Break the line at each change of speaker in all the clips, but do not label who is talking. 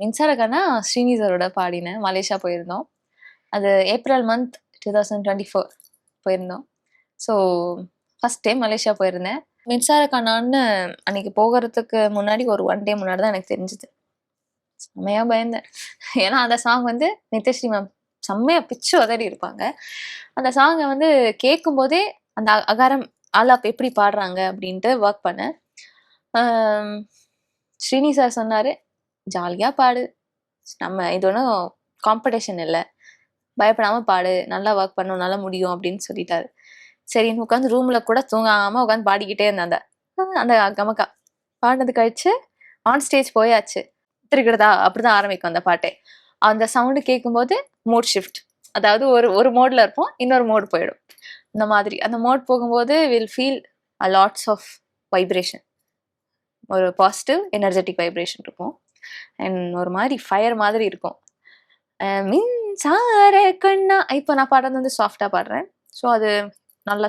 மின்சார கண்ணா ஸ்ரீனிதரோட பாடினேன். மலேசியா போயிருந்தோம். அது ஏப்ரல் மந்த் 2024 போயிருந்தோம். ஸோ ஃபர்ஸ்ட் டைம் மலேசியா போயிருந்தேன். மின்சார கண்ணான்னு அன்னைக்கு போகிறதுக்கு முன்னாடி ஒரு 1 டே முன்னாடி தான் எனக்கு தெரிஞ்சுது. செம்மையா பயந்தேன். ஏன்னா அந்த சாங் வந்து நித்யஸ்ரீ மேம் செம்மையா பிச்சு உதறி இருப்பாங்க. அந்த சாங்கை வந்து கேட்கும் போதே அந்த அகாரம் ஆலாப் எப்படி பாடுறாங்க அப்படின்ட்டு ஒர்க் பண்ணேன். ஸ்ரீனி சார் சொன்னாரு, ஜாலியா பாடு, நம்ம இது ஒன்றும் காம்படிஷன் இல்லை, பயப்படாம பாடு, நல்லா ஒர்க் பண்ணும், நல்லா முடியும் அப்படின்னு சொல்லிட்டாரு. சரின்னு உட்காந்து ரூம்ல கூட தூங்காம உட்காந்து பாடிக்கிட்டே இருந்தேன். அந்த கமக்கா பாடினது கழிச்சு ஆன் ஸ்டேஜ் போயாச்சு. திருக்கிறதா அப்படிதான் ஆரம்பிக்கும் அந்த பாட்டே. அந்த சவுண்டு கேட்கும்போது மூட் ஷிஃப்ட், அதாவது ஒரு மோட்ல இருப்போம், இன்னொரு மோட் போயிடும். இந்த மாதிரி அந்த மோட் போகும்போது will feel a lots of vibration, ஒரு பாசிட்டிவ் எனர்ஜெட்டிக் வைப்ரேஷன் இருக்கும். அண்ட் ஒரு மாதிரி ஃபயர் மாதிரி இருக்கும். மின்சார கண்ணா இப்போ நான் பாடுறது வந்து சாஃப்டா பாடுறேன். ஸோ அது நல்ல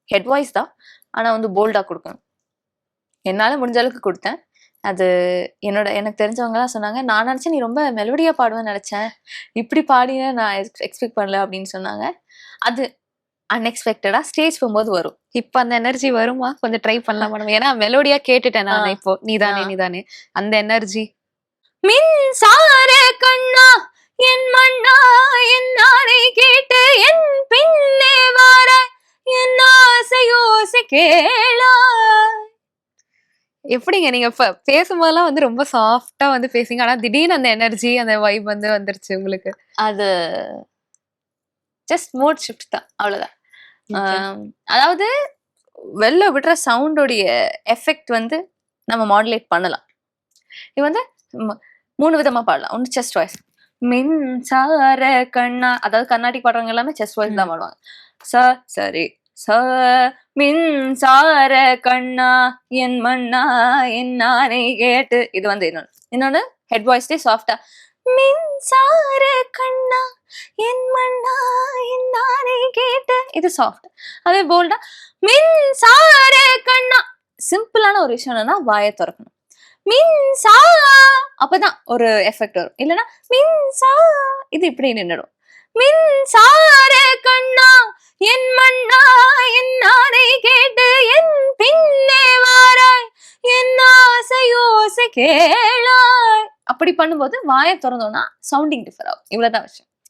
ஹெட் வாய்ஸ் தான், ஆனால் வந்து போல்டாக கொடுக்கணும். என்னால் முடிஞ்ச அளவுக்கு கொடுத்தேன். அது எனக்கு தெரிஞ்சவங்கலாம் சொன்னாங்க, நான் நினச்சேன் நீ ரொம்ப மெலோடியாக பாடுவேன்னு நினச்சேன், இப்படி பாடின நான் எக்ஸ்பெக்ட் பண்ணல அப்படின்னு சொன்னாங்க. அது அன்எக்ஸ்பெக்டடா ஸ்டேஜ் போகும்போது வரும். இப்ப அந்த எனர்ஜி வருமா? கொஞ்சம் ட்ரை பண்ணலாம் மேடம். ஏன்னா மெலோடியா கேட்டுட்டேன் நான். இப்போ நீதானே அந்த எனர்ஜி. மின்சார கண்ணா என் மண்ணா என் நாரை கேட்டு என் பின்னே வார என் ஆசையோசை கேளா. எப்படிங்க நீங்க பேசும்போதெல்லாம் வந்து ரொம்ப சாஃப்டா வந்து பேசுங்க, ஆனா திடீர்னு அந்த எனர்ஜி அந்த வைப் வந்து வந்துருச்சு உங்களுக்கு? அது ஜஸ்ட் மூட் ஷிஃப்ட் தான், அவ்வளவுதான். அதாவது வெளில விடுற சவுண்டோடைய எஃபெக்ட் வந்து நம்ம மாடுலேட் பண்ணலாம். இது வந்து 3 விதமா பாடலாம். ஒன்று செஸ்ட் வாய்ஸ், மின்சார கண்ணா, அதாவது கர்நாடிக் பாடுறவங்க எல்லாமே செஸ்ட் வாய்ஸ் தான் பாடுவாங்க. சரி ச மின்சார கண்ணா என் மண்ணா என் நானே கேட்டு, இது வந்து இன்னொன்னு ஹெட் வாய்ஸ்டே சாஃப்டா, மின்சார கண்ணா என் மண்ணா என் நானே கேட்டு, இது சாஃப்ட். அதே போல்டா மின்சார கண்ணா. சிம்பிளான ஒரு விஷயம் என்னன்னா வாயை திறக்கணும். மின்சா, அப்பதான் ஒரு எஃபெக்ட் வரும். இல்லைன்னா மின்சா, இது இப்படி நின்றுடும். மின்சார கண்ணா என் மண்ணா என் நானை கேட்டு என் பின்னே வாராய் என் ஆசையோசை கேளாய். அப்படி பண்ணும்போது வாயை திறந்தோம்னா சவுண்டிங் டிஃபர் ஆகும். இவ்வளவுதான் விஷயம்.